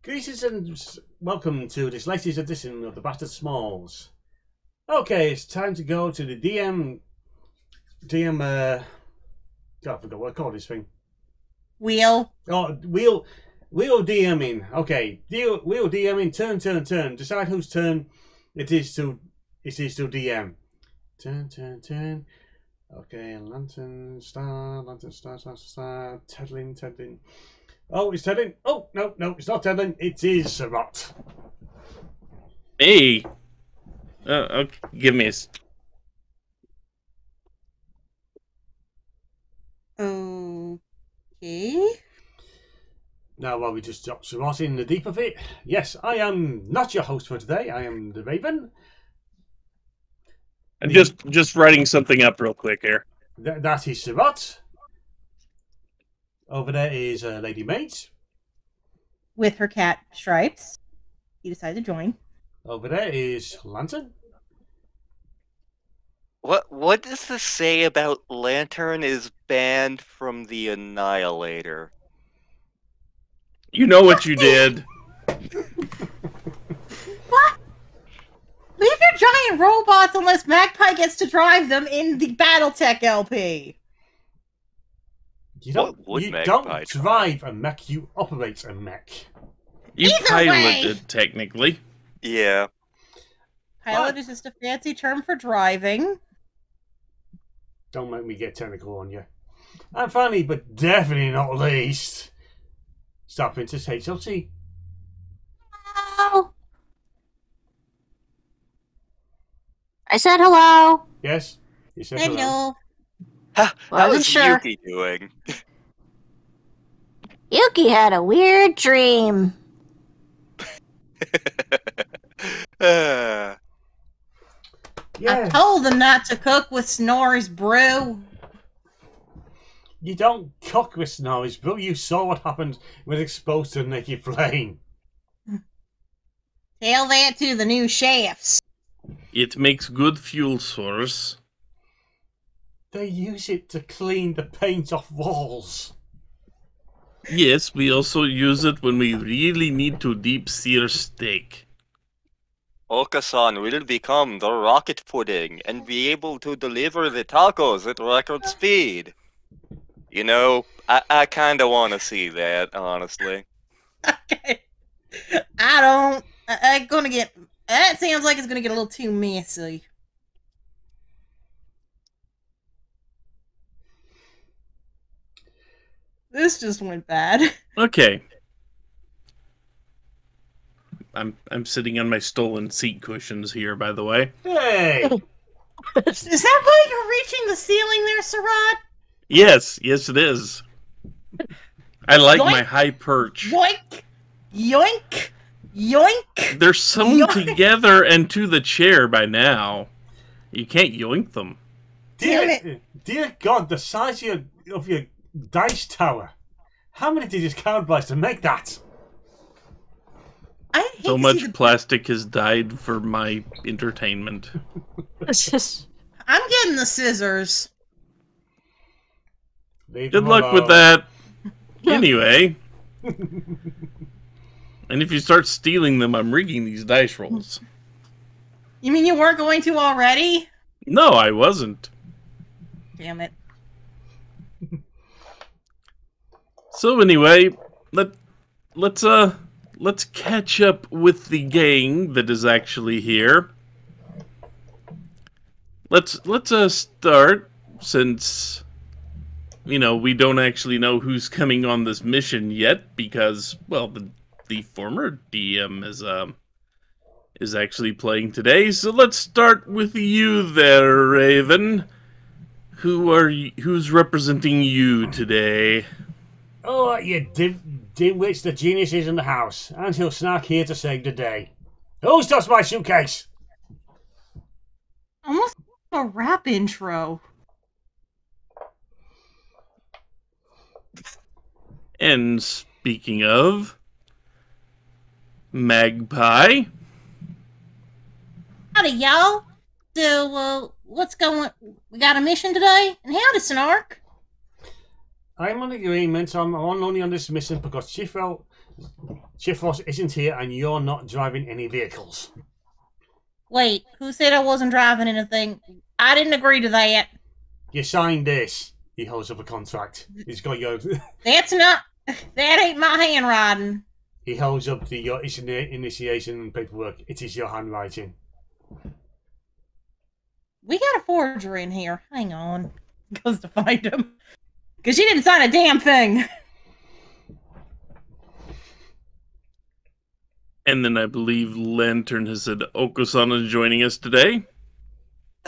Greetings and welcome to this latest edition of the Battered Smols. Okay, it's time to go to the God, I forgot what I call this thing. Wheel. Oh, wheel DMing. Okay, wheel DMing. Turn. Decide whose turn it is to DM. Turn. Okay, lantern, star. Teddling. Oh, it's Teddling. Oh, no, it's not Teddling. It is Sarot. Hey. Okay, give me a... Okay. Now, while we just drop Sarot in the deep of it, yes, I am not your host for today. I am the Raven. I'm just writing something up real quick here. That is Sarot. Over there is Ladymage. With her cat Stripes. He decided to join. Over there is Lantern. What does this say about Lantern is banned from the Annihilator? You know what you did. What? Leave your giant robots unless Magpie gets to drive them in the Battletech LP. You don't drive a mech, you operate a mech. You Either piloted, way. technically. Yeah. Pilot is just a fancy term for driving. Don't make me get technical on you. And finally, but definitely not least, StarprincessHLC. Hello. I said hello. Yes? You said hello. Hello. How Wasn't is sure. Yuki doing? Yuki had a weird dream. Uh, I told them not to cook with Snorri's brew. You don't cook with Snorri's brew. You saw what happened when exposed to naked flame. Tell that to the new chefs. It makes good fuel source. They use it to clean the paint off walls. Yes, we also use it when we really need to deep sear steak. Okasan will become the rocket pudding and be able to deliver the tacos at record speed. You know, I kinda wanna see that, honestly. Okay. I'm gonna get... That sounds like it's gonna get a little too messy. This just went bad. Okay. I'm sitting on my stolen seat cushions here, by the way. Hey! Is that why you're reaching the ceiling there, Sarat? Yes, it is. I like Yoink. my high perch. Yoink! Yoink! Yoink! They're sewn together and to the chair by now. You can't yoink them. Dear God, the size of your dice tower. How many did you cannibalize to make that? I hate So to much see the... plastic has died for my entertainment. I'm getting the scissors. Leave Good them luck with alone. that. Anyway. And if you start stealing them, I'm rigging these dice rolls. You mean you weren't going to already? No, I wasn't. Damn it. So anyway, let's catch up with the gang that is actually here. Let's start, since we don't actually know who's coming on this mission yet, because well the former DM is actually playing today. So let's start with you there, Raven. Who's representing you today? Oh, you dimwits, the genius is in the house, and he'll snark here to save the day. Who's touched my suitcase? Almost a rap intro. And speaking of Magpie, Howdy, y'all. So, what's going... We got a mission today? And howdy, Snark. I'm on agreement. I'm only on this mission because she felt Shift Force isn't here, and you're not driving any vehicles. Wait, who said I wasn't driving anything? I didn't agree to that. You signed this. He holds up a contract. He's got your. That's not. That ain't my handwriting. He holds up your initiation paperwork. It is your handwriting. We got a forger in here. Hang on. Goes to find him. Because she didn't sign a damn thing. And then I believe Lantern has said Oko-san is joining us today.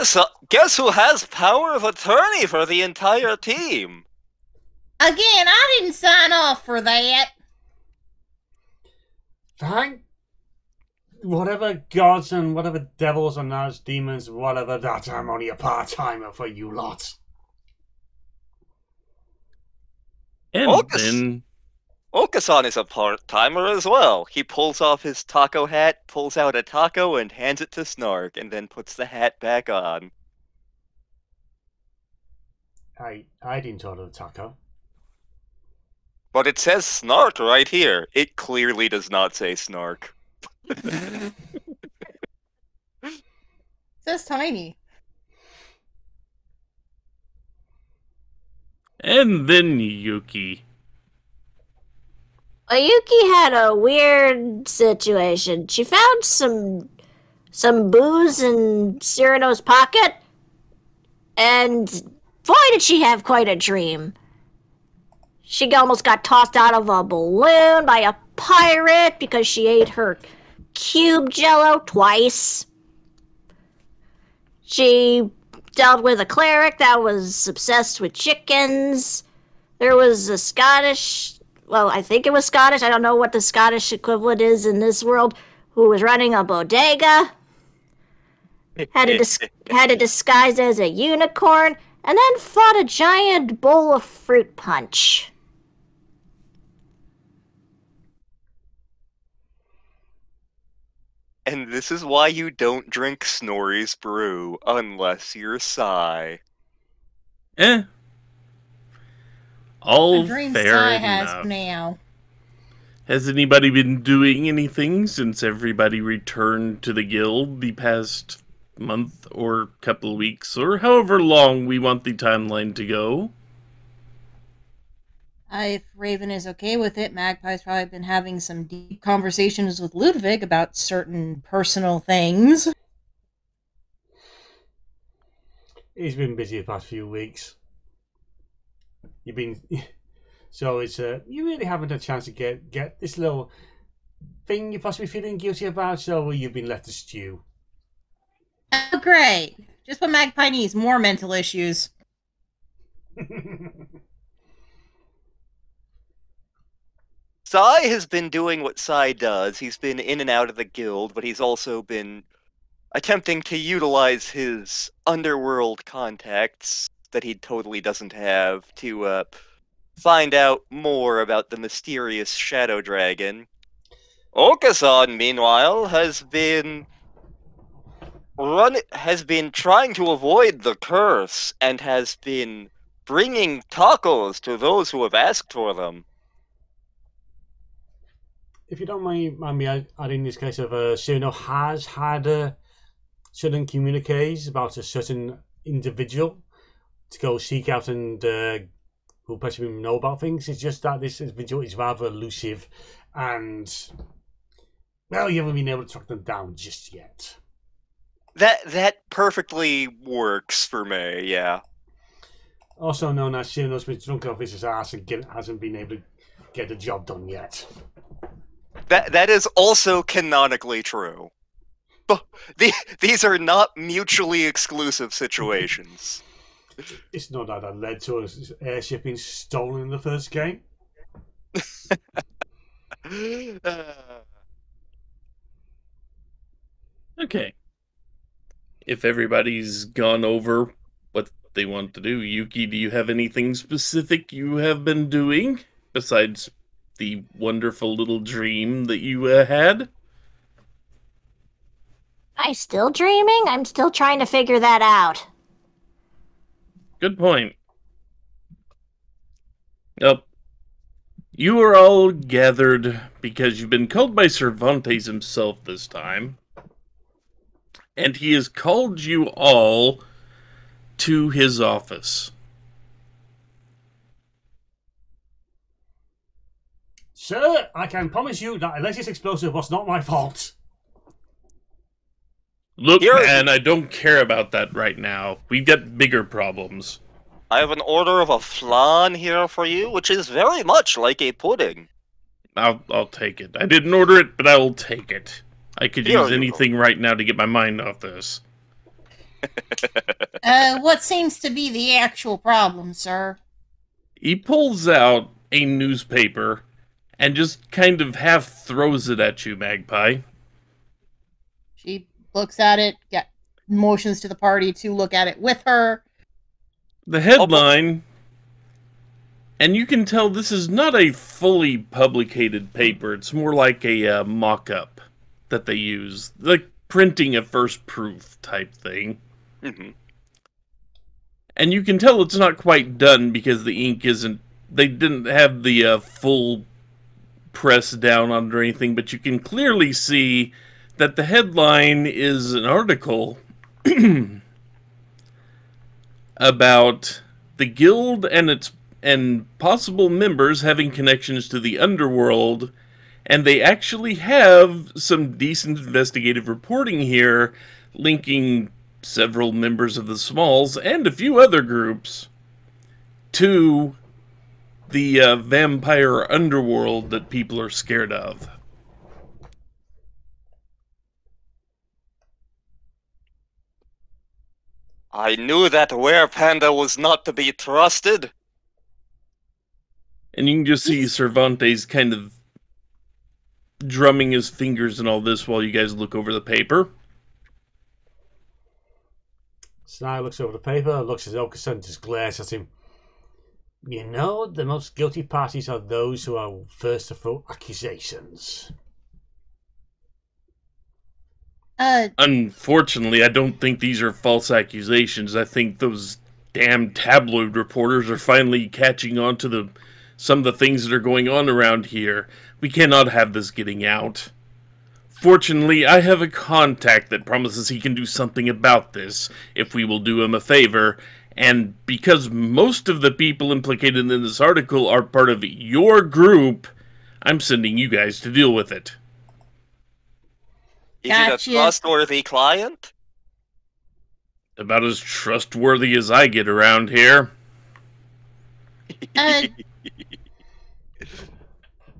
So, guess who has power of attorney for the entire team? Again, I didn't sign off for that. Thank whatever gods and whatever devils and arch demons, whatever, that I'm only a part-timer for you lot. And then Okasan is a part-timer as well. He pulls off his taco hat, pulls out a taco, and hands it to Snark, and then puts the hat back on. I didn't order the taco. But it says Snark right here. It clearly does not say Snark. It says tiny. And then Yuki. Well, Yuki had a weird situation. She found some booze in Cyrano's pocket, and boy, did she have quite a dream. She almost got tossed out of a balloon by a pirate because she ate her cube jello twice. She dealt with a cleric that was obsessed with chickens. There was a Scottish, well, I think it was Scottish, I don't know what the Scottish equivalent is in this world, who was running a bodega. Had to disguise as a unicorn, and then fought a giant bowl of fruit punch. And this is why you don't drink Snorri's brew, unless you're Psy. All The dream fair Sky enough. has now. Has anybody been doing anything since everybody returned to the guild the past month or couple of weeks, or however long we want the timeline to go? If Raven is okay with it, Magpie's probably been having some deep conversations with Ludwig about certain personal things. He's been busy the past few weeks. You've been so it's you really haven't had a chance to get this little thing you're possibly feeling guilty about, so you've been left to stew. Oh, great. Just what Magpie needs, more mental issues. Psy has been doing what Psy does. He's been in and out of the guild, but he's also been attempting to utilize his underworld contacts that he totally doesn't have to find out more about the mysterious shadow dragon. Okasan, meanwhile, has been trying to avoid the curse and has been bringing tacos to those who have asked for them. If you don't mind me adding this case of Cyrano has had certain communiques about a certain individual to go seek out and who possibly know about things. It's just that this individual is rather elusive and, well, you haven't been able to track them down just yet. That perfectly works for me, yeah. Also known as Cyrano's been drunk off his ass and hasn't been able to get the job done yet. That is also canonically true. But these are not mutually exclusive situations. It's not that led to an airship being stolen in the first game. Okay. If everybody's gone over what they want to do, Yuki, do you have anything specific you have been doing besides the wonderful little dream that you had? Am I still dreaming? I'm still trying to figure that out. Good point. Nope. You are all gathered because you've been called by Cervantes himself this time. And he has called you all to his office. Sir, I can promise you that Alexis explosive was not my fault. Look, man, I don't care about that right now. We've got bigger problems. I have an order of a flan here for you, which is very much like a pudding. I'll take it. I didn't order it, but I will take it. I could Here use you anything right now to get my mind off this. What seems to be the actual problem, sir? He pulls out a newspaper and just kind of half throws it at you, Magpie. She looks at it, motions to the party to look at it with her. The headline, and you can tell this is not a fully publicated paper. It's more like a mock-up that they use, like printing a first proof type thing. Mm-hmm. And you can tell it's not quite done because the ink isn't... They didn't have the full press down on it or anything, but you can clearly see that the headline is an article about the guild and possible members having connections to the underworld, and they actually have some decent investigative reporting here linking several members of the Smols and a few other groups to the vampire underworld that people are scared of. I knew that were-panda was not to be trusted. And you can just see Cervantes kind of drumming his fingers and all this while you guys look over the paper. Sny looks over the paper, looks at Okasan, and just glares at him. You know, the most guilty parties are those who are first to throw accusations. Unfortunately, I don't think these are false accusations. I think those damn tabloid reporters are finally catching on to some of the things that are going on around here. We cannot have this getting out. Fortunately, I have a contact that promises he can do something about this, if we will do him a favor, and because most of the people implicated in this article are part of your group, I'm sending you guys to deal with it. Is it a trustworthy client? About as trustworthy as I get around here.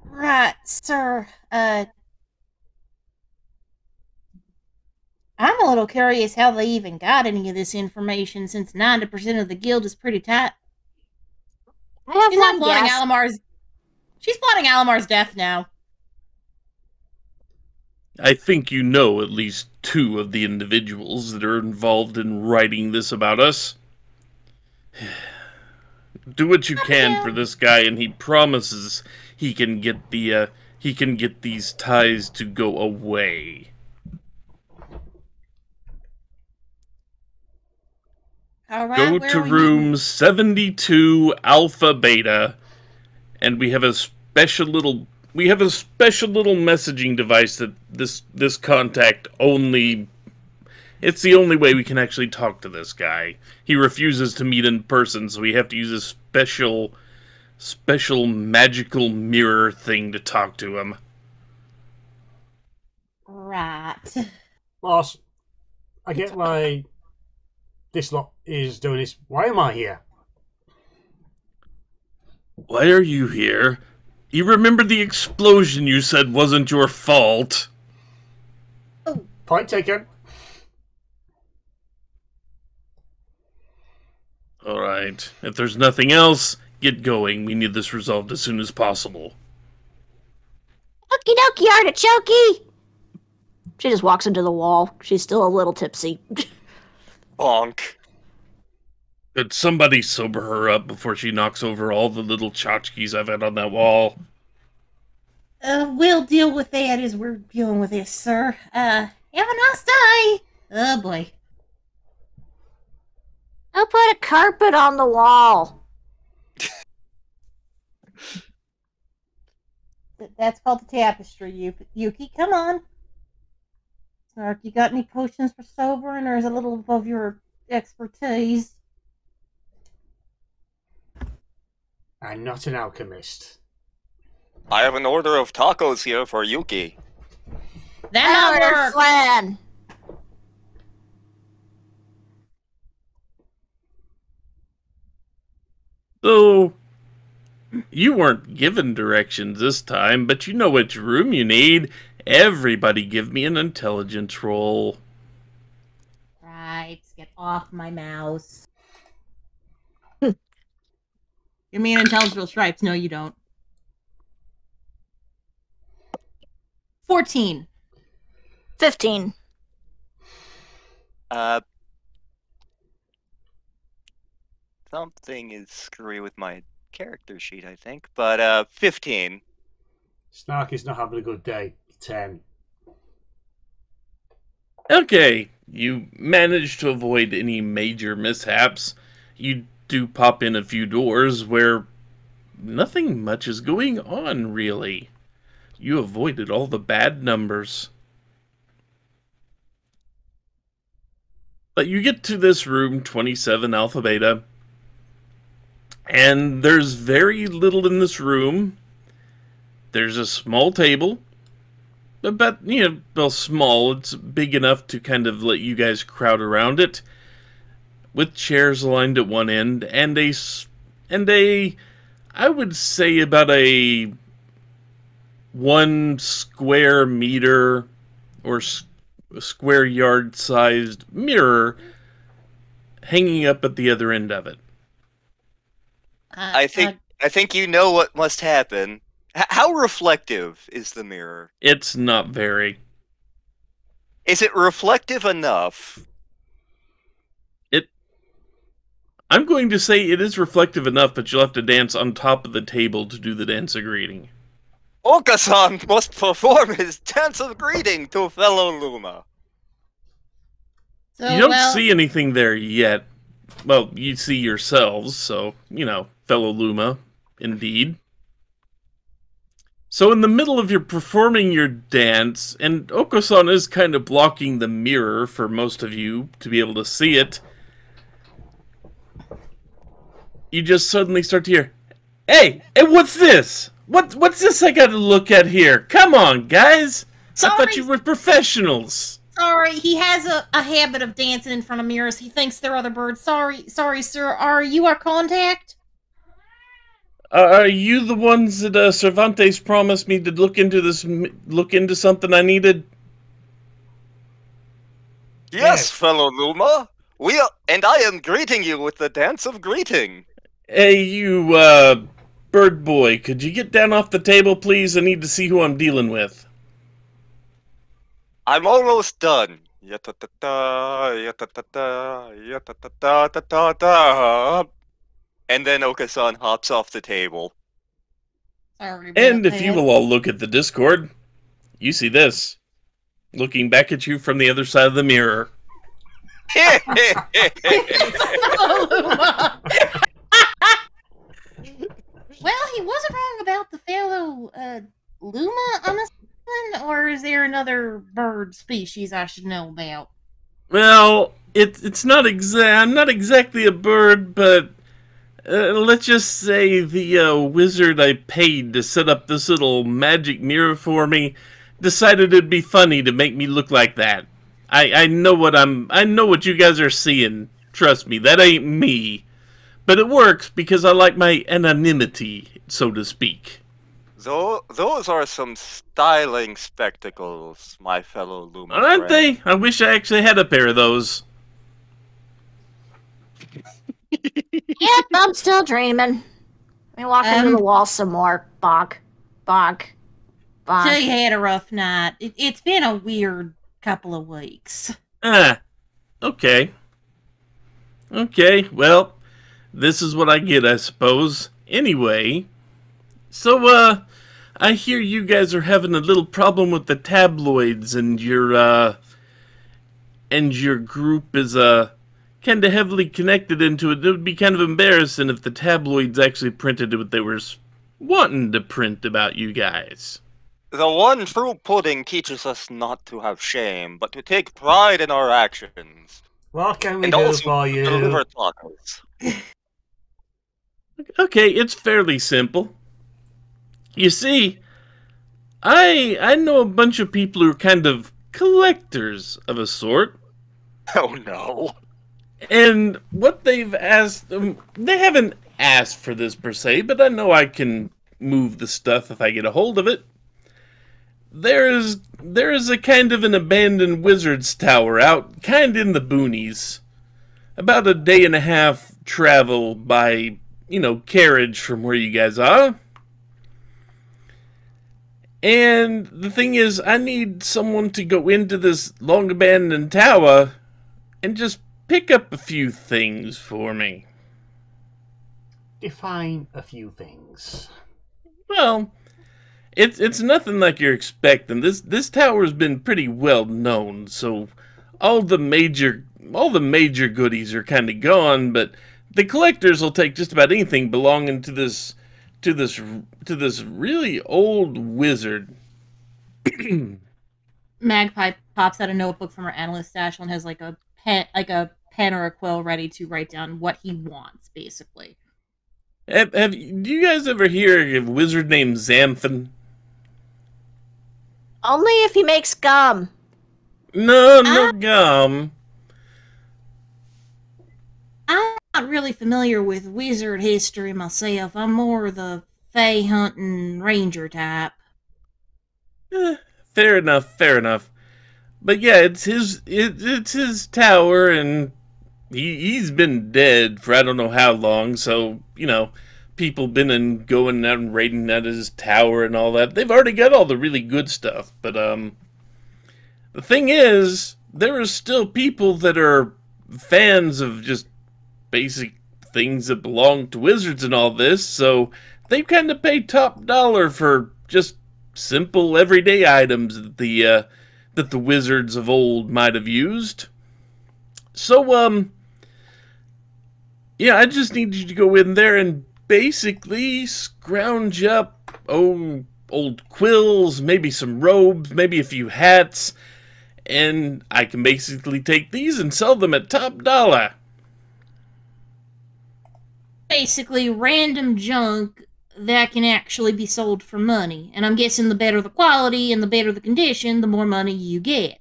Right, sir. I'm a little curious how they even got any of this information, since 90% of the guild is pretty tight. I have one guess. She's plotting Alamar's death now. I think you know at least 2 of the individuals that are involved in writing this about us. Do what you can for this guy, and he promises he can get these ties to go away. All right, go to room 72 Alpha Beta, and we have a special little messaging device that this contact only... It's the only way we can actually talk to this guy. He refuses to meet in person, so we have to use a special magical mirror thing to talk to him. Right. Boss, I get why this lot is doing this. Why am I here? Why are you here? You remember the explosion you said wasn't your fault? Oh. Point taken. Alright, if there's nothing else, get going. We need this resolved as soon as possible. Okie dokie, artichoke! She just walks into the wall. She's still a little tipsy. Bonk. Could somebody sober her up before she knocks over all the little tchotchkes I've had on that wall? We'll deal with that as we're dealing with this, sir. Have a nice day! Oh, boy. I'll put a carpet on the wall. That's called the tapestry, Yuki. Come on. Snark, you got any potions for sobering, or is it a little above your expertise? I'm not an alchemist. I have an order of tacos here for Yuki. That works. Plan. So, you weren't given directions this time, but you know which room you need. Everybody give me an intelligence roll. Right, get off my mouse. Give me an intelligence stripes. No, you don't. 14. 15. Something is screwy with my character sheet, I think. But 15. Snarky's not having a good day. 10. Okay, you managed to avoid any major mishaps. You do pop in a few doors where nothing much is going on, really. You avoided all the bad numbers. But you get to this room, 27 Alpha Beta, and there's very little in this room. There's a small table. About, well, small. It's big enough to kind of let you guys crowd around it, with chairs aligned at one end, and I would say about a 1 square meter or square yard sized mirror hanging up at the other end of it. I think you know what must happen. How reflective is the mirror? It's not very. Is it reflective enough? I'm going to say it is reflective enough, but you'll have to dance on top of the table to do the dance of greeting. Okasan must perform his dance of greeting to fellow Luma. So, You don't see anything there yet. Well, you see yourselves, so, fellow Luma, indeed. So in the middle of your performing your dance, and Okosan is kind of blocking the mirror for most of you to be able to see it, you just suddenly start to hear, Hey, what's this? What's this I gotta look at here? Come on, guys! Sorry. I thought you were professionals! Sorry, he has a habit of dancing in front of mirrors. He thinks they're other birds. Sorry, sir. Are you our contact? Are you the ones that Cervantes promised me to look into something I needed? Yes, fellow Luma. And I am greeting you with the dance of greeting. Hey, you, bird boy, could you get down off the table, please? I need to see who I'm dealing with. I'm almost done. Yatatata, yatatata, yatatata. And then Okasan hops off the table. Sorry. And if you will all look at the Discord, you see this. Looking back at you from the other side of the mirror. Well, he wasn't wrong about the fellow Luma, I'm assuming, or is there another bird species I should know about? Well, it's not I'm not exactly a bird, but let's just say the wizard I paid to set up this little magic mirror for me decided it'd be funny to make me look like that. I know what you guys are seeing. Trust me, that ain't me. But it works because I like my anonymity, so to speak. Those are some styling spectacles, my fellow Luma Aren't friend. they? I wish I actually had a pair of those. Yep, I'm still dreaming. Let me walk into the wall some more. Bonk. Bonk. Bonk. So you had a rough night. It's been a weird couple of weeks. Okay. Okay, well, this is what I get, I suppose. Anyway, so, I hear you guys are having a little problem with the tabloids, and your group is, kind of heavily connected into it. It would be kind of embarrassing if the tabloids actually printed what they were wanting to print about you guys. The one true pudding teaches us not to have shame, but to take pride in our actions. What can we And do also for to you? deliver tacos. Okay, it's fairly simple. You see, I know a bunch of people who are kind of collectors of a sort. Oh no. And what they've asked, they haven't asked for this per se, but I know I can move the stuff if I get a hold of it. There is a kind of an abandoned wizard's tower out kind in the boonies. About a day and a half travel by, carriage from where you guys are. And the thing is, I need someone to go into this long abandoned tower and just pick up a few things for me. Define a few things. Well, it's nothing like you're expecting. This tower's been pretty well known, so all the major goodies are kind of gone, but the collectors will take just about anything belonging to this really old wizard. Magpie pops out a notebook from her analyst stash and has like a pen or a quill ready to write down what he wants, basically. Do you guys ever hear of a wizard named Xanthan? Only if he makes gum. No gum. I'm not really familiar with wizard history myself. I'm more the fae hunting ranger type. Fair enough. But yeah, it's his tower, and he's been dead for I don't know how long. So people been going out and raiding at his tower and all that. They've already got all the really good stuff, but the thing is, there are still people that are fans of just basic things that belong to wizards and all this. So they kind of pay top dollar for just simple everyday items that the wizards of old might have used. So yeah, I just need you to go in there and basically scrounge up old quills, maybe some robes, maybe a few hats, and I can basically take these and sell them at top dollar. Basically, random junk that can actually be sold for money. And I'm guessing the better the quality and the better the condition, the more money you get.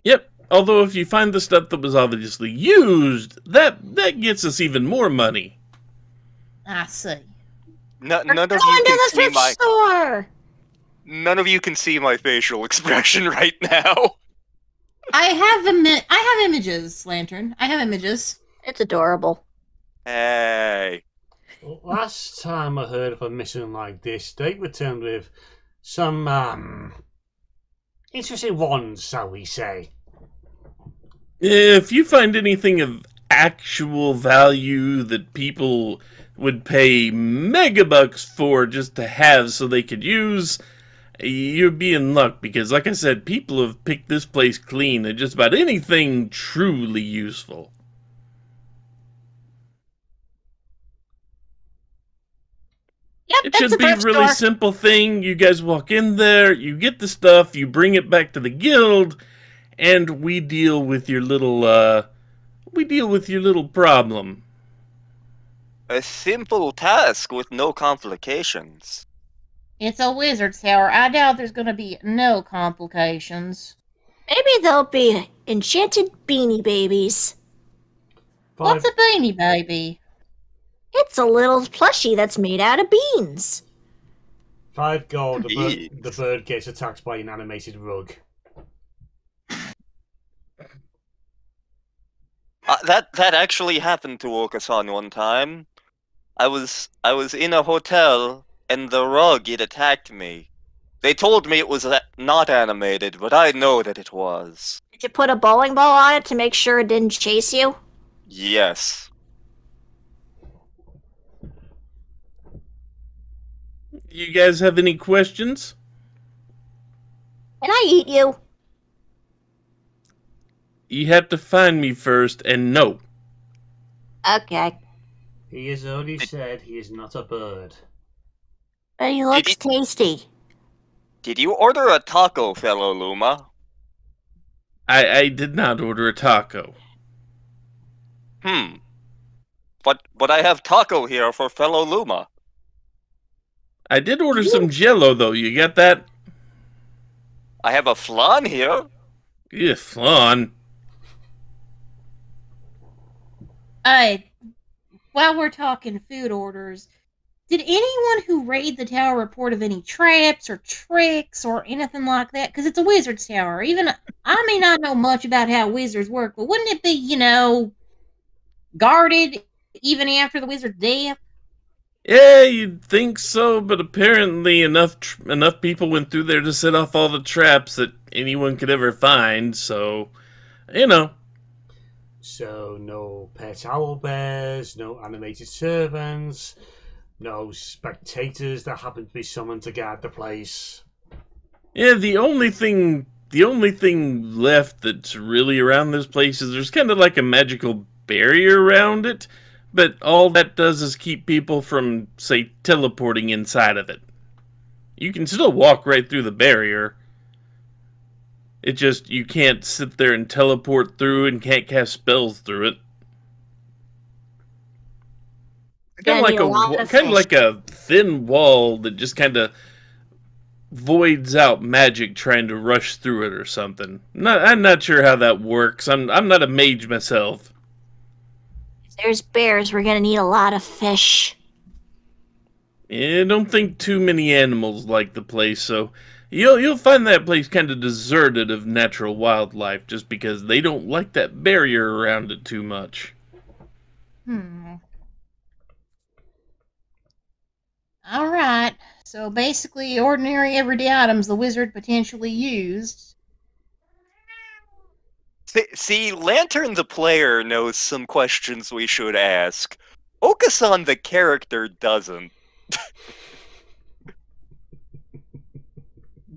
Yep. Although if you find the stuff that was obviously used, that gets us even more money. I see. None We're of going you to can the see thrift store. None of you can see my facial expression right now. I have images, Lantern. I have images. It's adorable. Hey. Last time I heard of a mission like this, they returned with some interesting ones, shall we say. If you find anything of actual value that people would pay megabucks for just to have so they could use, you'd be in luck, because like I said, people have picked this place clean at just about anything truly useful. Yep, It that's should a be a thrift really store. simple thing. You guys walk in there, you get the stuff, you bring it back to the guild, and we deal with your little problem. A simple task with no complications. It's a wizard's tower. I doubt there's going to be no complications. Maybe they'll be enchanted beanie babies. What's a beanie baby? It's a little plushie that's made out of beans. 5 gold. The Jeez. bird gets attacked by an animated rug. That actually happened to Okasan one time. I was in a hotel, and the rug, it attacked me. They told me it was not animated, but I know that it was. Did you put a bowling ball on it to make sure it didn't chase you? Yes. You guys have any questions? Can I eat you? You have to find me first, and no. Okay. He has already said he is not a bird. But he looks tasty. Did you order a taco, fellow Luma? I did not order a taco. But I have taco here for fellow Luma. I did order some Jello though. You got that? I have a flan here. Yeah, flan. While we're talking food orders, did anyone who raided the tower report of any traps or tricks or anything like that? Because it's a wizard's tower. Even I may not know much about how wizards work, but wouldn't it be, guarded even after the wizard's death? Yeah, you'd think so, but apparently enough people went through there to set off all the traps that anyone could ever find. So, So no pet owl bears, no animated servants, no spectators that happen to be summoned to guard the place. Yeah, the only thing left that's really around this place is there's kind of like a magical barrier around it, but all that does is keep people from, say, teleporting inside of it. You can still walk right through the barrier. It just, you can't sit there and teleport through and can't cast spells through it. Kind of like a thin wall that just kind of voids out magic trying to rush through it or something. I'm not sure how that works. I'm not a mage myself. If there's bears, we're gonna need a lot of fish. I don't think too many animals like the place, so you'll find that place kind of deserted of natural wildlife just because they don't like that barrier around it too much. Alright, so basically ordinary everyday items the wizard potentially used. See, Lantern the player knows some questions we should ask. Okasan the character doesn't.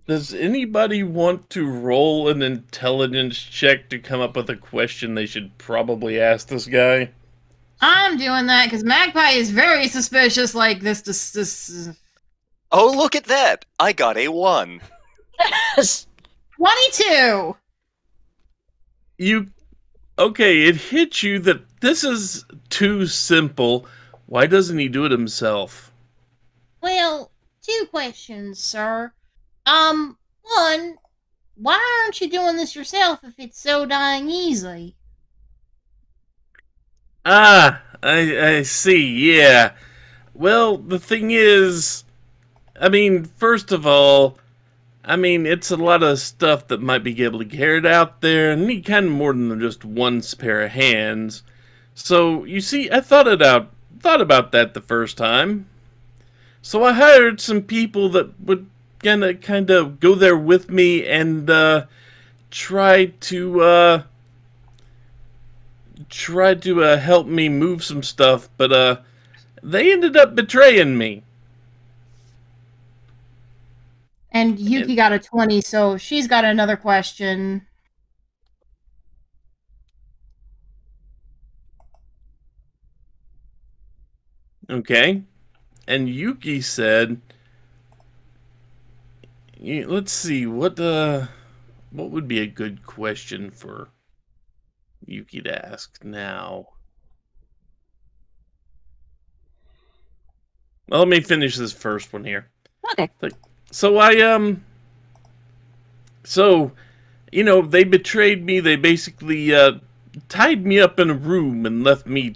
Does anybody want to roll an intelligence check to come up with a question they should probably ask this guy? I'm doing that because Magpie is very suspicious like this. Oh, look at that! I got a 1. 22! Okay, it hit you that this is too simple. Why doesn't he do it himself? Well, 2 questions, sir. One, why aren't you doing this yourself if it's so dang easy? Ah, I see, yeah. Well, the thing is, first of all, it's a lot of stuff that might be able to carry it out there and need kind of more than just one pair of hands. So, you see, I thought about that the first time. So I hired some people that would kind of go there with me and try to help me move some stuff, but they ended up betraying me. And Yuki got a 20, so she's got another question. Okay. And Yuki said, let's see, what would be a good question for Yuki to ask now? Well, let me finish this first one here. Okay. So they betrayed me. They basically tied me up in a room and left me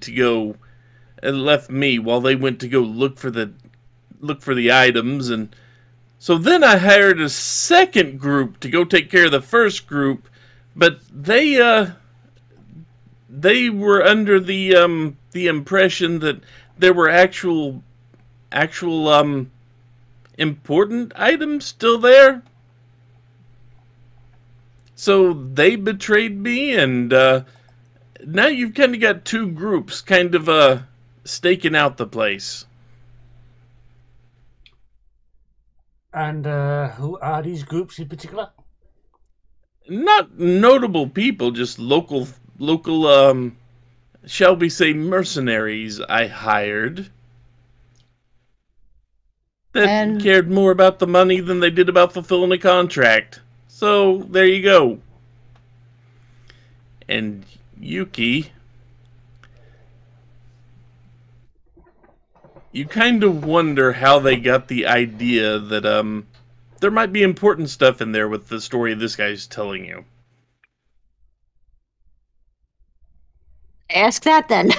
while they went to go look for the items. And so then I hired a second group to go take care of the first group, but they were under the impression that there were actual important items still there. So they betrayed me, and now you've kind of got 2 groups kind of staking out the place. And who are these groups in particular? Not notable people, just local, shall we say, mercenaries I hired. that cared more about the money than they did about fulfilling a contract. So, there you go. And Yuki, you kind of wonder how they got the idea that, there might be important stuff in there with the story this guy's telling you. Ask that then.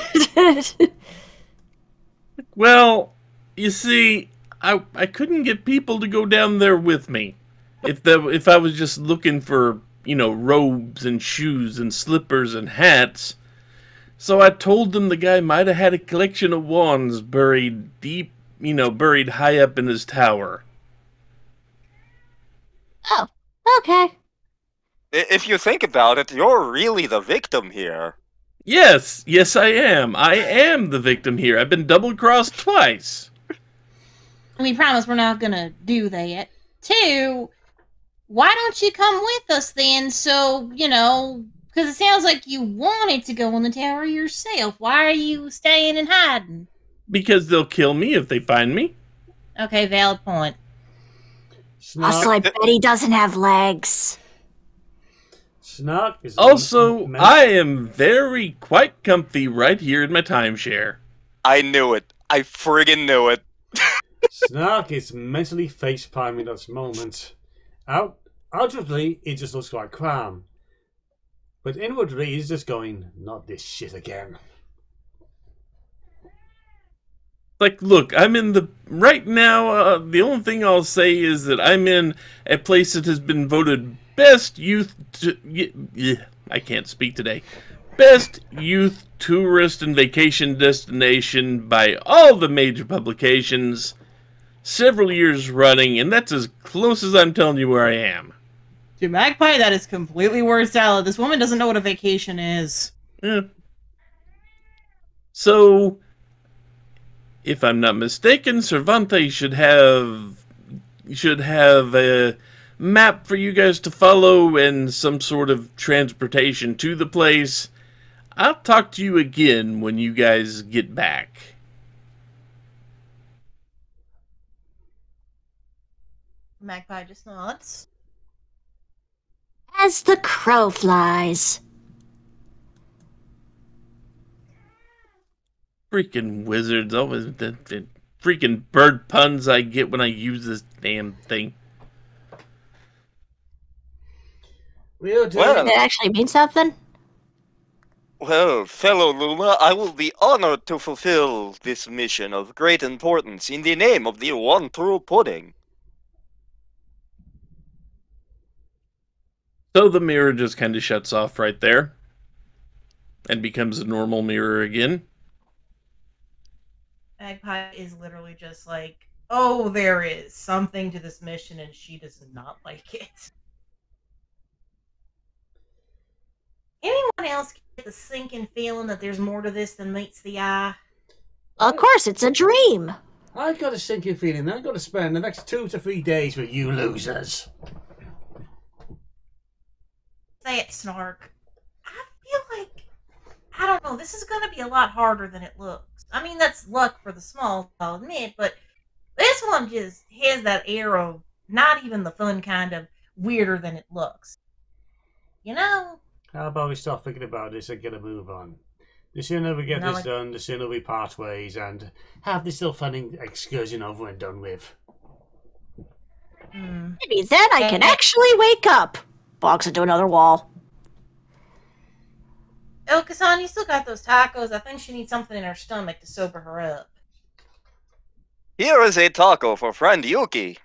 Well, you see, I couldn't get people to go down there with me. If I was just looking for, robes and shoes and slippers and hats. So I told them the guy might have had a collection of wands buried deep, buried high up in his tower. Oh, okay. If you think about it, you're really the victim here. Yes, I am. I am the victim here. I've been double-crossed twice. We promise we're not gonna do that. 2, why don't you come with us then? So, because it sounds like you wanted to go in the tower yourself. Why are you staying and hiding? Because they'll kill me if they find me. Okay, valid point. Also, I bet he doesn't have legs. Snark is also, I am quite comfy right here in my timeshare. I knew it. I friggin' knew it. Snark is mentally face-palming at this moment. Outwardly, it just looks quite calm. But inwardly, he's just going, not this shit again. Like, look, I'm in the... Right now, the only thing I'll say is that I'm in a place that has been voted best youth... I can't speak today. Best youth tourist and vacation destination by all the major publications. Several years running, and that's as close as I'm telling you where I am. To Magpie, that is completely word salad. This woman doesn't know what a vacation is. Yeah. So... if I'm not mistaken, Cervantes should have a map for you guys to follow and some sort of transportation to the place. I'll talk to you again when you guys get back. Magpie just nods. As the crow flies. Freaking wizards, always the freaking bird puns I get when I use this damn thing. Did it actually mean something? Well, fellow Luna, I will be honored to fulfill this mission of great importance in the name of the one true pudding. So the mirror just kind of shuts off right there and becomes a normal mirror again. Magpie is literally just like, oh, there is something to this mission, and she does not like it. Anyone else get the sinking feeling that there's more to this than meets the eye? Of course, it's a dream. I've got a sinking feeling that I've got to spend the next 2 to 3 days with you losers. Say it, Snark. I feel like, I don't know, this is going to be a lot harder than it looks. I mean, that's luck for the Smols, I'll admit, but this one just has that air of not even the fun kind of weirder than it looks. You know? How about we start thinking about this and get a move on? The sooner we get this done, the sooner we part ways and have this little fun excursion over and done with. Maybe then I can actually wake up. Box into another wall. Elka-san, you still got those tacos. I think she needs something in her stomach to sober her up. Here is a taco for friend Yuki.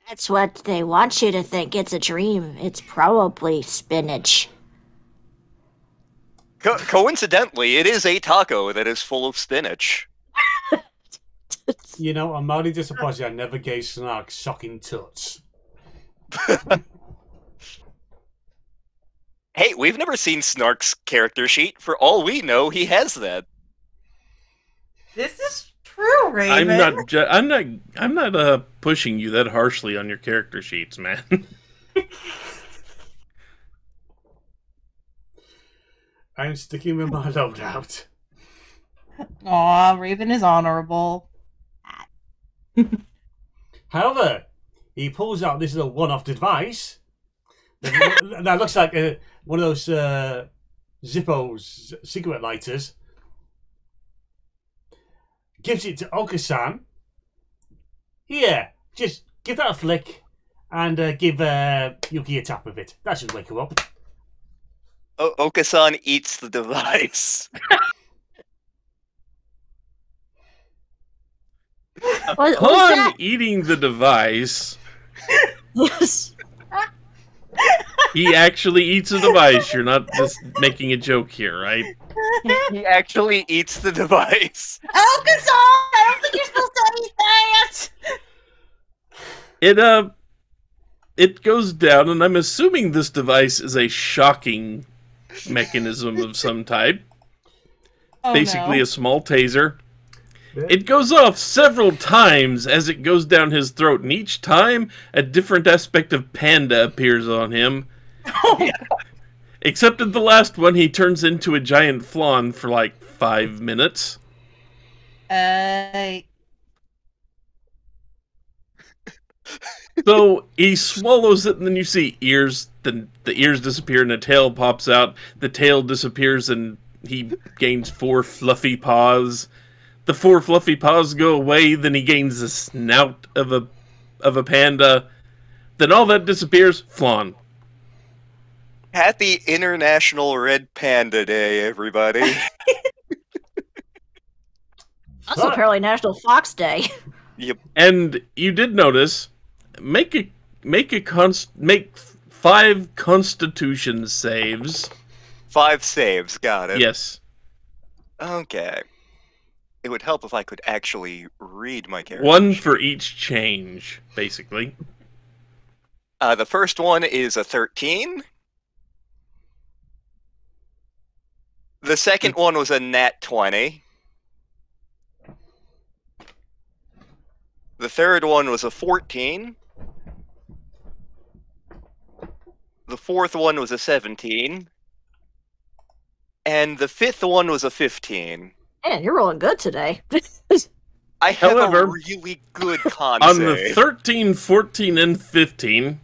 That's what they want you to think. It's a dream. It's probably spinach. Coincidentally, it is a taco that is full of spinach. You know, I'm mighty disappointed I never gave Snark shocking tuts. Hey, we've never seen Snark's character sheet. For all we know, he has that. This is true, Raven. I'm not pushing you that harshly on your character sheets, man. I'm sticking with my loadout. Aw, Raven is honorable. However, he pulls out this little one-off device that looks like one of those Zippos cigarette lighters. Gives it to Oka-san. Here, just give that a flick and give Yuki a tap with it. That should wake her up. Oka-san eats the device. Was Upon that? eating the device, Yes. he actually eats a device. You're not just making a joke here, right? He actually eats the device. Oka-san! I don't think you're supposed to eat that! It goes down, and I'm assuming this device is a shocking mechanism of some type. Oh, Basically no. a small taser. It goes off several times as it goes down his throat, and each time a different aspect of Panda appears on him. Oh, Except at the last one, he turns into a giant flan for like 5 minutes. So he swallows it, and then you see ears. Then the ears disappear, and a tail pops out. The tail disappears, and he gains 4 fluffy paws. The 4 fluffy paws go away. Then he gains the snout of a panda. Then all that disappears. Flan. Happy International Red Panda Day, everybody. Also, apparently National Fox Day. Yep. And you did notice, make 5 Constitution saves. 5 saves, got it. Yes. Okay. It would help if I could actually read my character. 1 for each change, basically. The first one is a 13. The second one was a nat 20. The third one was a 14. The fourth one was a 17. And the fifth one was a 15. Man, you're rolling good today. I have a However, really good con On the save. 13, 14, and 15,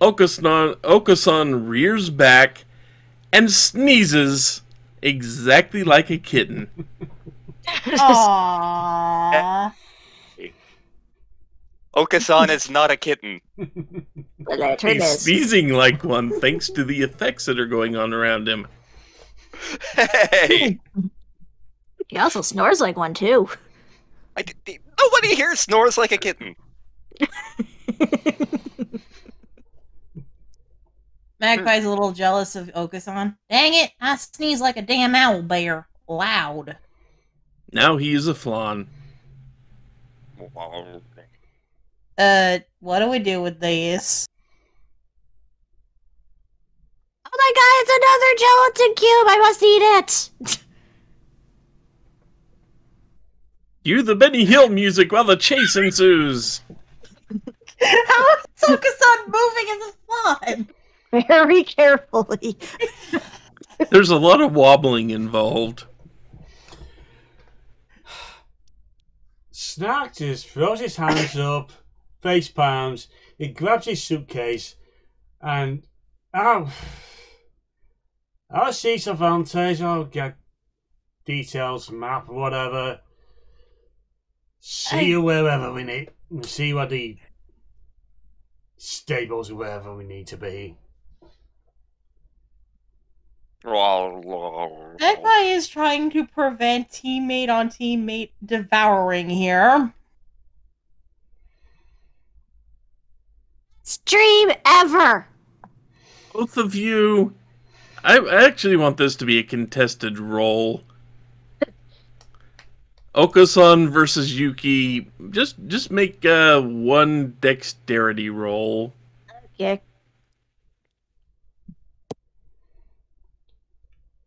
Oka-san rears back and sneezes exactly like a kitten. Aww. Oka-san is not a kitten. The letter He's is. sneezing like one thanks to the effects that are going on around him. Hey! He also snores like one, too. Nobody here snores like a kitten. Magpie's a little jealous of Oka-san. Dang it, I sneeze like a damn owl bear. Loud. Now he is a flan. What do we do with this? Oh my god, it's another gelatin cube! I must eat it! Cue the Benny Hill music while the chase ensues. How is Oka-san moving as a flan? Very carefully. There's a lot of wobbling involved. Snack just throws his hands up, face palms, he grabs his suitcase, and I'll see Cervantes, I'll get details, map, whatever. See you wherever we need. See you at the stables or wherever we need to be. Magpie is trying to prevent teammate on teammate devouring here. Stream ever! Both of you... I actually want this to be a contested roll. Oka-san versus Yuki. Just make one dexterity roll. Okay.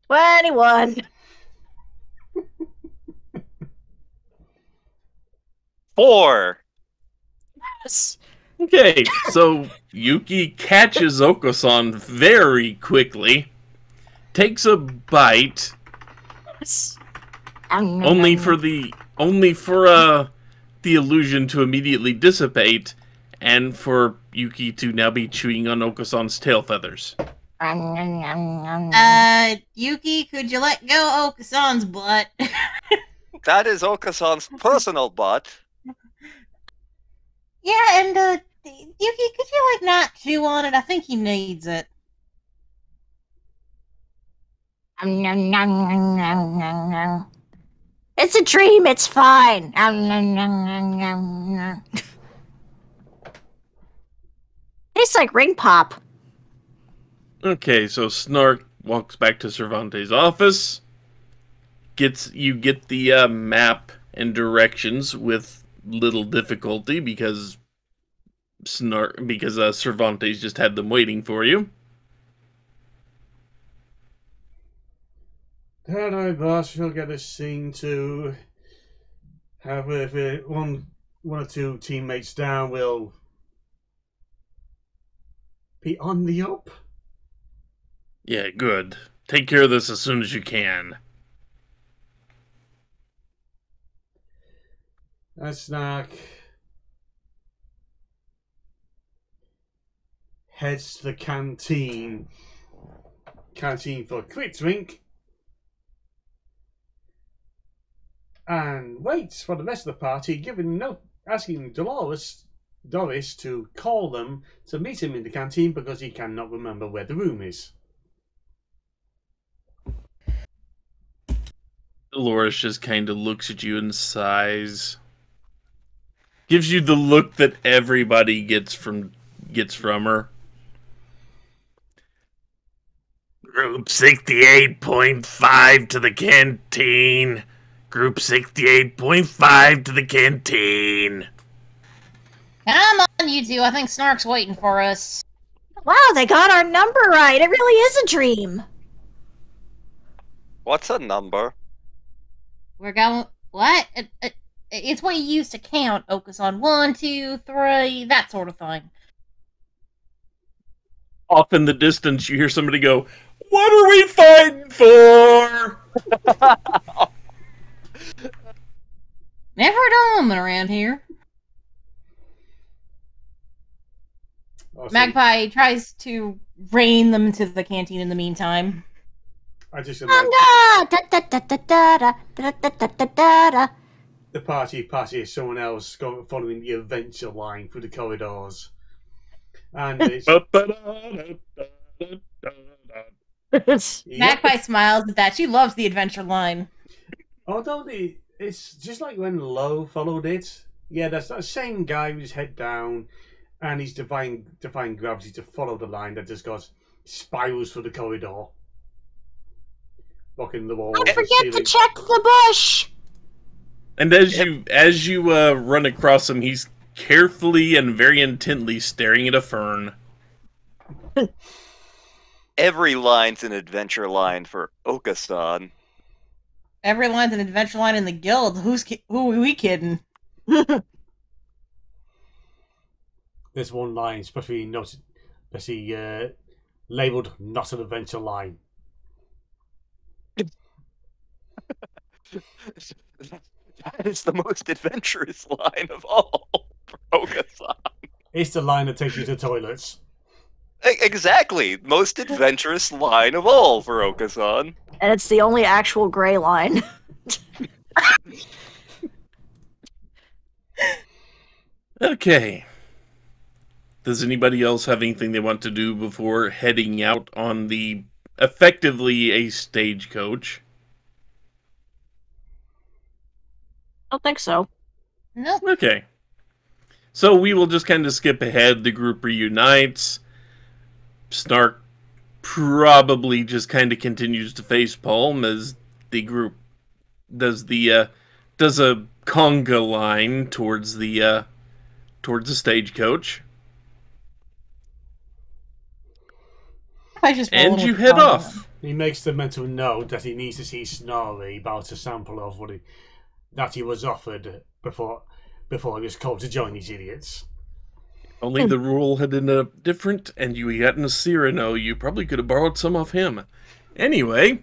21. 4. Yes. Okay, so Yuki catches Oka-san very quickly, takes a bite, only for the only for the illusion to immediately dissipate, and for Yuki to now be chewing on Okasan's tail feathers. Yuki, could you let go Okasan's butt? That is Okasan's personal butt. Yeah, and Yuki, could you not chew on it? I think he needs it. It's a dream, it's fine. Tastes like ring pop. Okay, so Snark walks back to Cervantes' office. You get the map and directions with little difficulty because Cervantes just had them waiting for you. Alright, boss, we'll get this scene to have if one or two teammates down, we'll be on the up. Yeah, good. Take care of this as soon as you can. That's Snark. Heads to the canteen for a quick drink, and waits for the rest of the party, asking Doris to call them to meet him in the canteen because he cannot remember where the room is. Dolores just kind of looks at you and sighs. Gives you the look that everybody gets from her. Group 68.5 to the canteen. Group 68.5 to the canteen. Come on, you two. I think Snark's waiting for us. Wow, they got our number right. It really is a dream. What's a number? We're going... What? It's what you use to count, Okasan. 1, 2, 3, that sort of thing. Off in the distance, you hear somebody go, "What are we fighting for?" Never a dull moment around here. Magpie tries to rein them to the canteen in the meantime. I just The party is someone else following the adventure line through the corridors. And it's... Magpie smiles at that. She loves the adventure line. Although it's just like when Lowe followed it. Yeah, that's that same guy with his head down, and he's defying gravity to follow the line that just goes spirals through the corridor, blocking the wall. Don't forget to check the bush. And as you run across him, he's carefully and very intently staring at a fern. Every line's an adventure line for Okasan. Every line's an adventure line in the guild. Who are we kidding? There's one line especially labelled "not an adventure line." That is the most adventurous line of all for Okasan. It's the line that takes you to toilets. Exactly. Most adventurous line of all for Okasan. And it's the only actual gray line. Okay. Does anybody else have anything they want to do before heading out on the effectively a stagecoach? I don't think so. No. Okay. So we will just kind of skip ahead. The group reunites. Snark probably just kind of continues to facepalm as the group does a conga line towards the stagecoach. And you head off. He makes the mental note that he needs to see Snorri about a sample of that he was offered before he was called to join these idiots. Only the rule had ended up different, and you hadn't a Cyrano. You probably could have borrowed some off him. Anyway.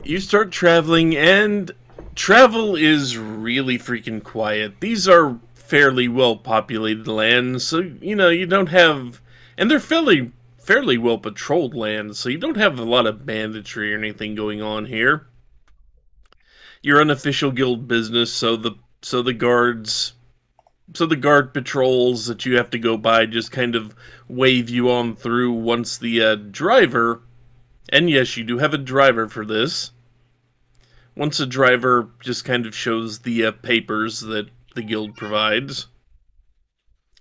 You start traveling, and travel is really freaking quiet. These are fairly well populated lands, so you don't have, and they're fairly well patrolled lands, so you don't have a lot of banditry or anything going on here. Your unofficial guild business, so the guards, so the guard patrols that you have to go by just kind of wave you on through once the driver, and yes, you do have a driver for this. Once a driver just kind of shows the papers that the guild provides.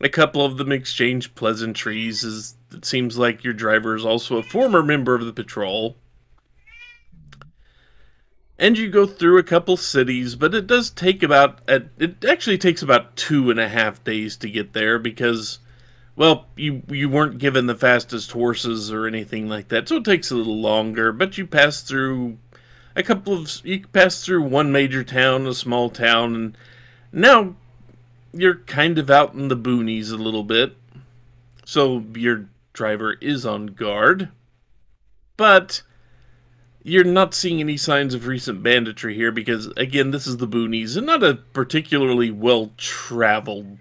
A couple of them exchange pleasantries, as it seems like your driver is also a former member of the patrol. And you go through a couple cities, but it does take it actually takes about 2.5 days to get there because, well, you weren't given the fastest horses or anything like that, so it takes a little longer, but you pass through one major town, a small town, and now you're kind of out in the boonies a little bit. So your driver is on guard, but you're not seeing any signs of recent banditry here because, again, this is the boonies and not a particularly well-traveled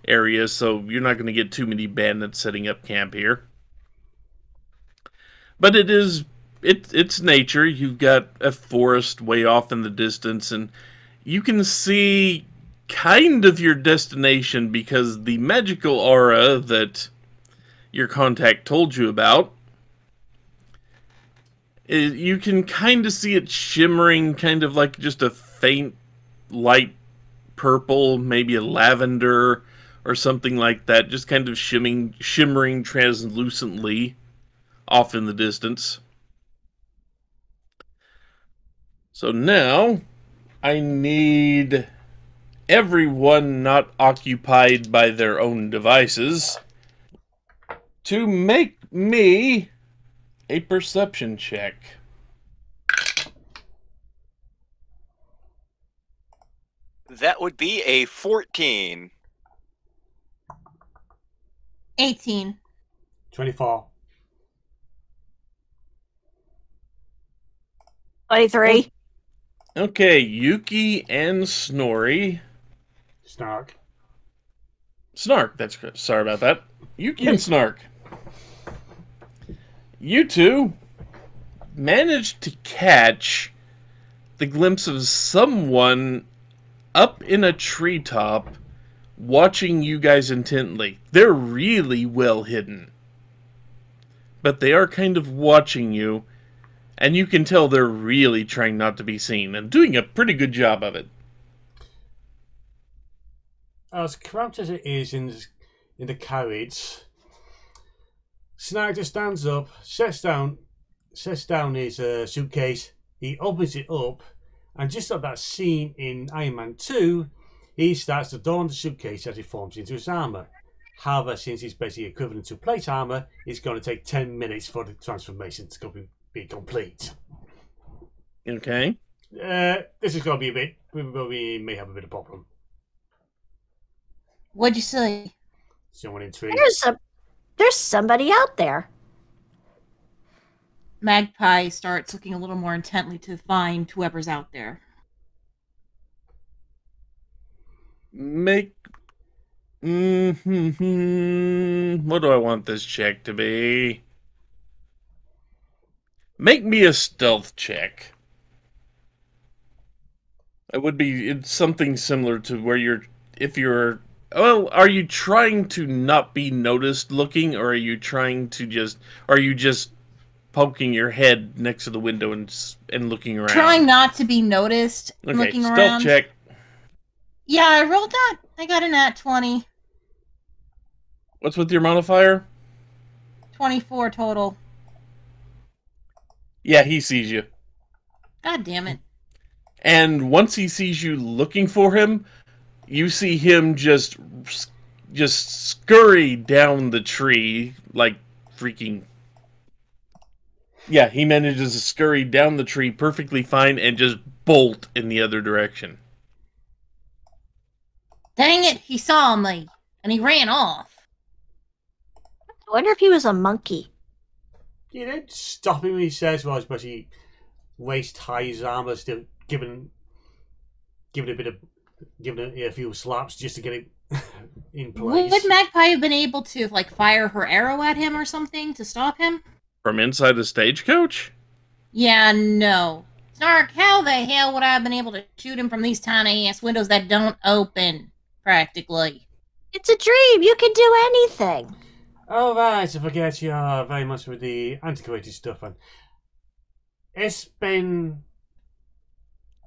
area, so you're not going to get too many bandits setting up camp here. But it's nature. You've got a forest way off in the distance, and you can see kind of your destination because the magical aura that your contact told you about, you can kind of see it shimmering, kind of like just a faint light purple, maybe a lavender or something like that, just kind of shimmering translucently off in the distance. So now I need everyone not occupied by their own devices to make me a perception check. That would be a 14. 18. 24. 23. Okay, Yuki and Snark, that's good. Sorry about that. Yuki and Snark. You two managed to catch the glimpse of someone up in a treetop watching you guys intently. They're really well hidden, but they are kind of watching you, and you can tell they're really trying not to be seen and doing a pretty good job of it. As cramped as it is in the carriage, Snyder stands up, sets down his suitcase. He opens it up, and just like that scene in Iron Man 2, he starts to don the suitcase as he forms into his armor. However, since it's basically equivalent to plate armor, it's going to take 10 minutes for the transformation to be complete. Okay. This is going to be a bit. We may have a bit of problem. What'd you say? Someone intrigued. There's somebody out there. Magpie starts looking a little more intently to find whoever's out there. What do I want this check to be? Make me a stealth check. It's something similar to where are you trying to not be noticed looking, or are you just poking your head next to the window and looking around? Trying not to be noticed, okay, looking stealth around. Check. Yeah, I rolled that. I got a nat 20. What's with your modifier? 24 total. Yeah, he sees you. God damn it. And once he sees you looking for him, you see him just scurry down the tree like freaking... Yeah, he manages to scurry down the tree perfectly fine and just bolt in the other direction. Dang it, he saw me, and he ran off. I wonder if he was a monkey. You don't stop him when he says, well, especially waist high armor, still giving it a few slaps just to get it in place. Would Magpie have been able to like fire her arrow at him or something to stop him? From inside a stagecoach? Yeah, no. Snark, how the hell would I have been able to shoot him from these tiny ass windows that don't open, practically? It's a dream. You can do anything. Oh right, I forget you are very much with the antiquated stuff. And it's been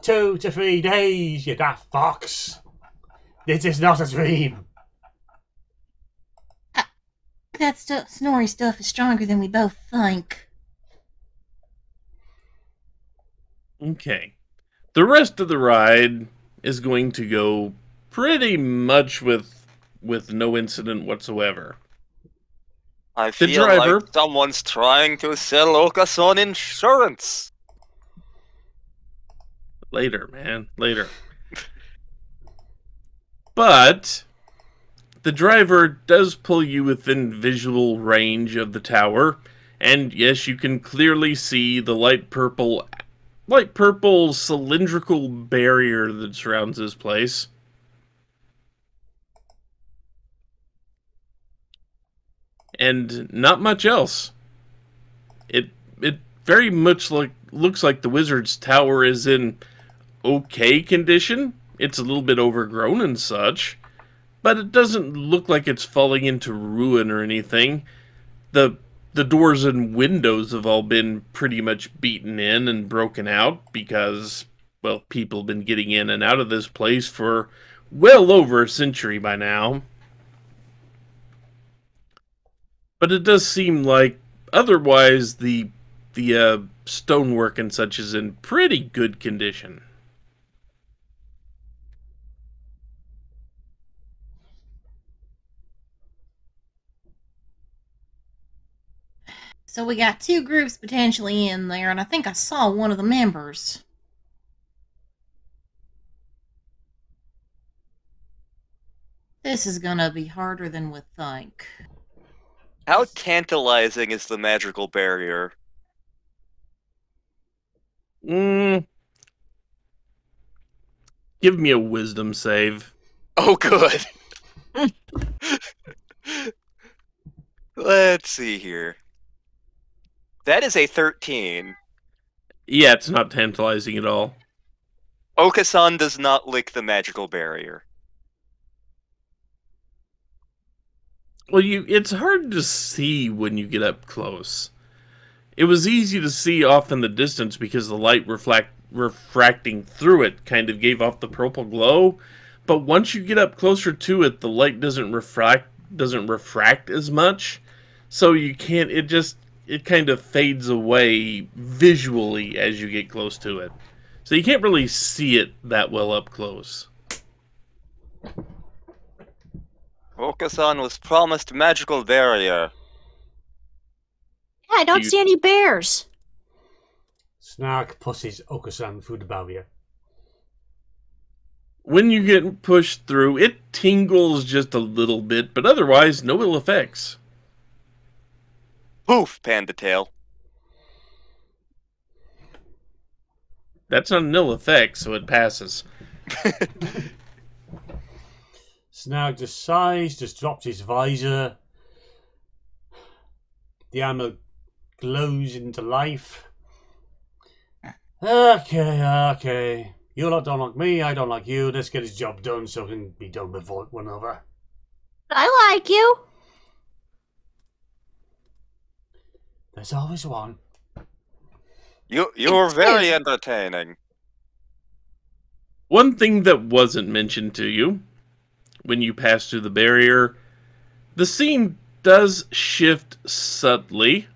2 to 3 days, you daft fox. This is not a dream. That Snorri stuff is stronger than we both think. Okay. The rest of the ride is going to go pretty much with no incident whatsoever. I feel like someone's trying to sell Okason insurance. Later, man. Later. But the driver does pull you within visual range of the tower, and yes, you can clearly see the light purple cylindrical barrier that surrounds this place. And not much else. It very much looks like the wizard's tower is in okay condition. It's a little bit overgrown and such, but it doesn't look like it's falling into ruin or anything. The doors and windows have all been pretty much beaten in and broken out because, well, people have been getting in and out of this place for well over a century by now. But it does seem like otherwise the stonework and such is in pretty good condition. So we got 2 groups potentially in there, and I think I saw one of the members. This is gonna be harder than we think. How tantalizing is the magical barrier? Give me a wisdom save. Oh, good. Let's see here. That is a 13. Yeah, it's not tantalizing at all. Okasan does not lick the magical barrier. Well, it's hard to see when you get up close. It was easy to see off in the distance because the light refracting through it kind of gave off the purple glow. But once you get up closer to it, the light doesn't refract as much. So you can't, it kind of fades away visually as you get close to it. So you can't really see it that well up close. Okasan was promised magical barrier. Yeah, I don't see any bears. Snark pushes Okasan through the barrier. When you get pushed through, it tingles just a little bit, but otherwise, no ill effects. Poof, Panda Tail. That's not an ill effect, so it passes. Snark just sighs, just drops his visor. The armor glows into life. Okay. You lot don't like me, I don't like you. Let's get this job done so we can be done with one another. I like you. There's always one. You're very entertaining. One thing that wasn't mentioned to you when you pass through the barrier, the scene does shift subtly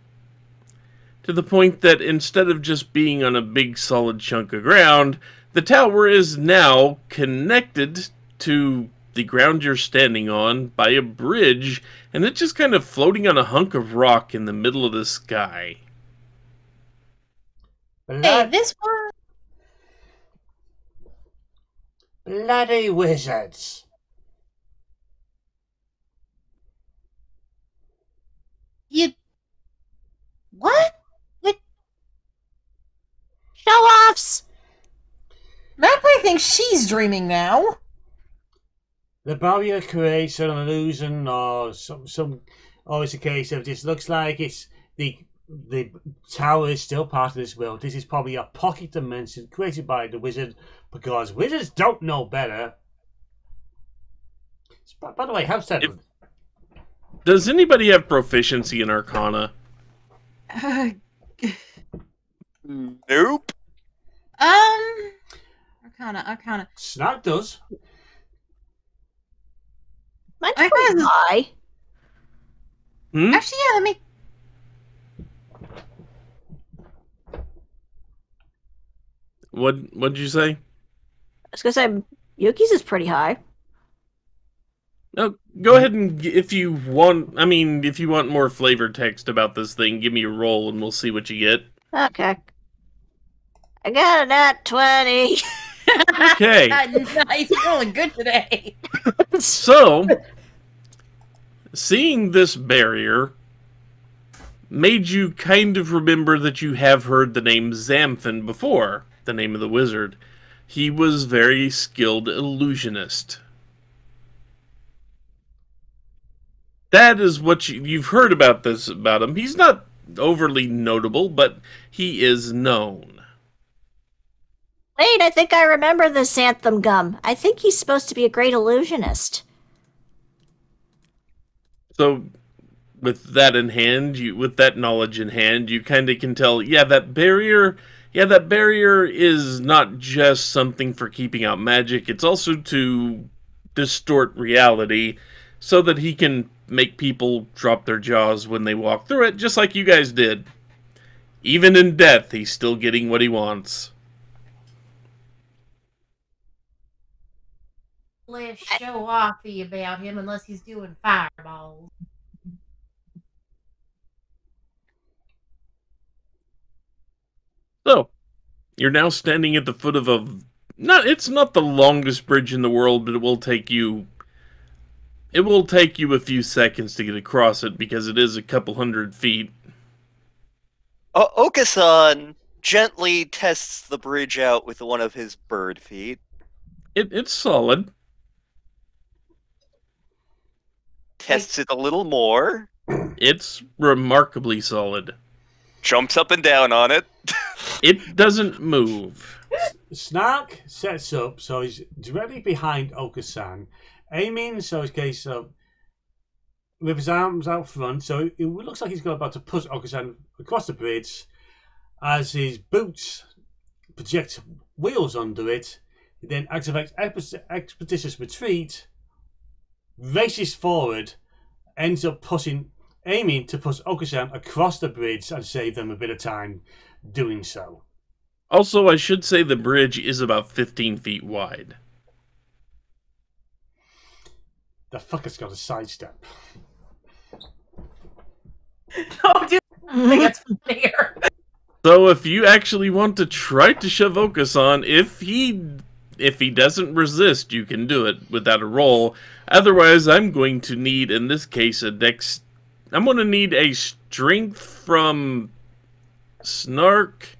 to the point that instead of just being on a big solid chunk of ground, the tower is now connected to the ground you're standing on by a bridge, and it's just kind of floating on a hunk of rock in the middle of the sky. Hey, this one. Bloody wizards. What? Shut think she's dreaming now. The barrier creates an illusion, or or it's a case of this looks like it's the tower is still part of this world. This is probably a pocket dimension created by the wizard, because wizards don't know better. By the way, how's that? Does anybody have proficiency in Arcana? Nope. Arcana. Snark does. Mine's pretty high. Hmm? Actually, yeah, let me. What'd you say? I was gonna say Yuki's is pretty high. No, go ahead and if you want. I mean, if you want more flavor text about this thing, give me a roll and we'll see what you get. Okay. I got a nat 20. Okay. Nice, you're rolling good today. So, seeing this barrier made you kind of remember that you have heard the name Xanthan before, the name of the wizard. He was very skilled illusionist. That is what you've heard about him. He's not overly notable, but he is known. Wait, I think I remember this Anthem Gum. I think he's supposed to be a great illusionist. So, with that in hand, with that knowledge in hand, you kind of can tell, that barrier is not just something for keeping out magic. It's also to distort reality so that he can make people drop their jaws when they walk through it, just like you guys did. Even in death, he's still getting what he wants. Less show-offy about him unless he's doing fireballs. So, you're now standing at the foot of it's not the longest bridge in the world, but it will take you a few seconds to get across it because it is a couple 100 feet. Okasan gently tests the bridge out with one of his bird feet. It's solid. Tests it a little more. It's remarkably solid. Jumps up and down on it. It doesn't move. Snark sets up so he's directly behind Okasan, aiming so in case with his arms out front, so it looks like he's about to push Okasan across the bridge. As his boots project wheels under it, he then activates expeditious retreat, races forward, ends up aiming to push Okasan across the bridge and save them a bit of time doing so. Also, I should say the bridge is about 15 feet wide. The fucker's got a sidestep. Oh, dude, I think it's funnier. So if you actually want to try to shove Okasan, if he doesn't resist, you can do it without a roll. Otherwise, I'm going to need, in this case, I'm going to need a strength from Snark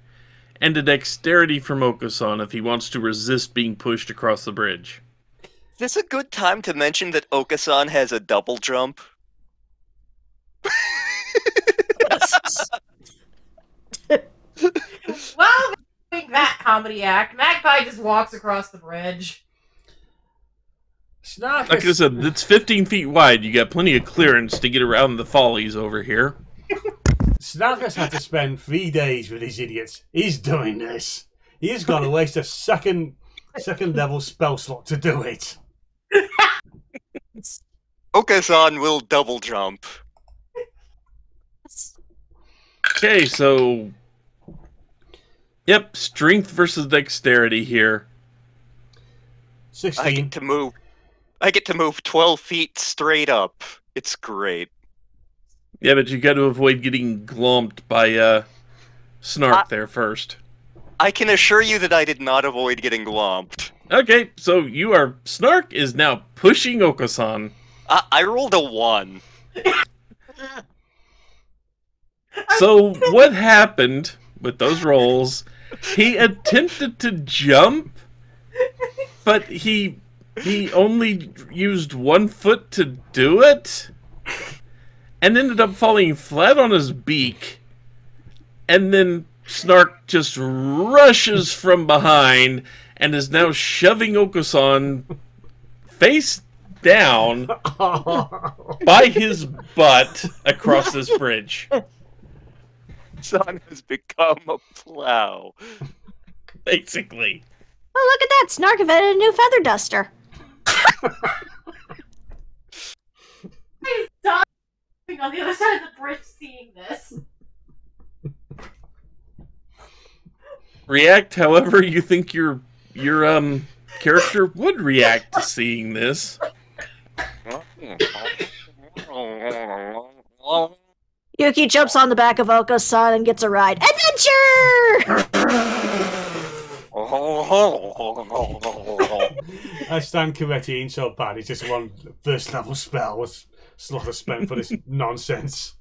and a dexterity from Okasan if he wants to resist being pushed across the bridge. Is this a good time to mention that Okasan has a double jump? While they're doing that comedy act, Magpie just walks across the bridge. Snark Like I said, it's 15 feet wide. You got plenty of clearance to get around the follies over here. Snark has had to spend 3 days with these idiots. He's doing this. He's going to waste a second level spell slot to do it. Okasan will double jump. Okay, so... Yep, strength versus dexterity here. 16. I get to move 12 feet straight up. It's great. Yeah, but you got to avoid getting glomped by Snark there first. I can assure you that I did not avoid getting glomped. Okay, so Snark is now pushing Okasan. I rolled a 1. So what happened with those rolls? He attempted to jump, But he only used 1 foot to do it, and ended up falling flat on his beak, and then Snark just rushes from behind and is now shoving Okusan face down by his butt across this bridge. Son has become a plow. Basically. Oh, look at that! Snark invented a new feather duster. He's dying on the other side of the bridge seeing this. React however you think your character would react to seeing this. Yuki jumps on the back of Okasan and gets a ride. Adventure! I stand corrected, he ain't so bad. It's just one first level spell was Slaughter spent for this nonsense.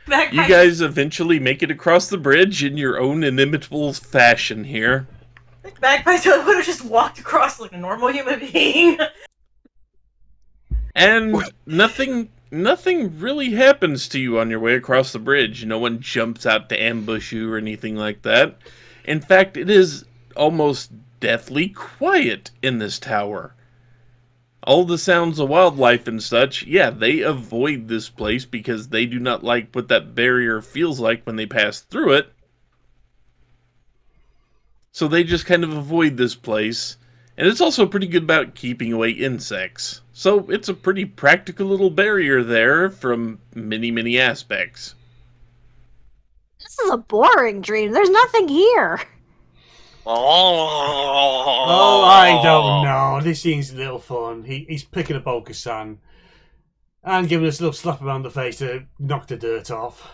You guys eventually make it across the bridge in your own inimitable fashion here. Magpie would have just walked across like a normal human being. And nothing really happens to you on your way across the bridge. No one jumps out to ambush you or anything like that. In fact, it is almost deathly quiet in this tower. All the sounds of wildlife and such, yeah, they avoid this place because they do not like what that barrier feels like when they pass through it. So they just kind of avoid this place. And it's also pretty good about keeping away insects. So it's a pretty practical little barrier there from many, many aspects. This is a boring dream. There's nothing here. Oh, I don't know. This seems a little fun. He's picking up Okasan and giving us a little slap around the face to knock the dirt off.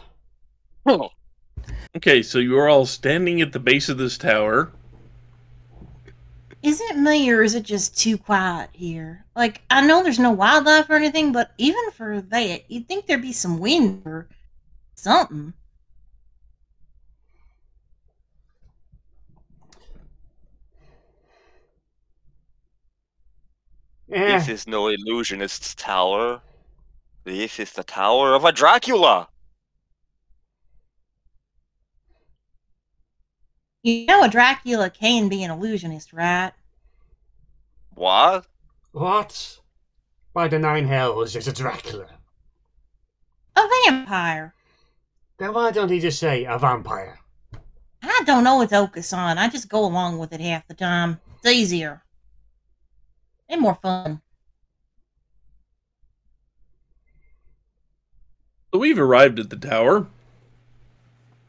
Okay, so you're all standing at the base of this tower. Is it me or is it just too quiet here? Like, I know there's no wildlife or anything, but even for that, you'd think there'd be some wind or something. Yeah. This is no illusionist's tower. This is the tower of a Dracula. You know a Dracula can be an illusionist, right? What? What? By the nine hells, it's a Dracula. A vampire. Then why don't he just say a vampire? I don't know it's Okasan. I just go along with it half the time. It's easier. And more fun. So we've arrived at the tower.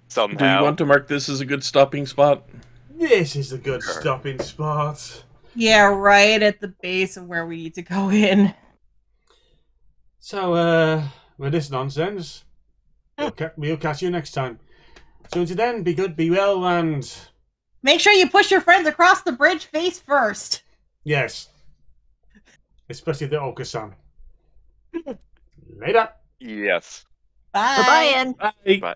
Somehow. Do you want to mark this as a good stopping spot? This is a good stopping spot. Yeah, right at the base of where we need to go in. So, with this nonsense, we'll catch you next time. So until then, be good, be well, and... Make sure you push your friends across the bridge face first. Yes. Especially the Okasan. Later. Yes. Bye. Bye-bye, Ian. Bye. Bye.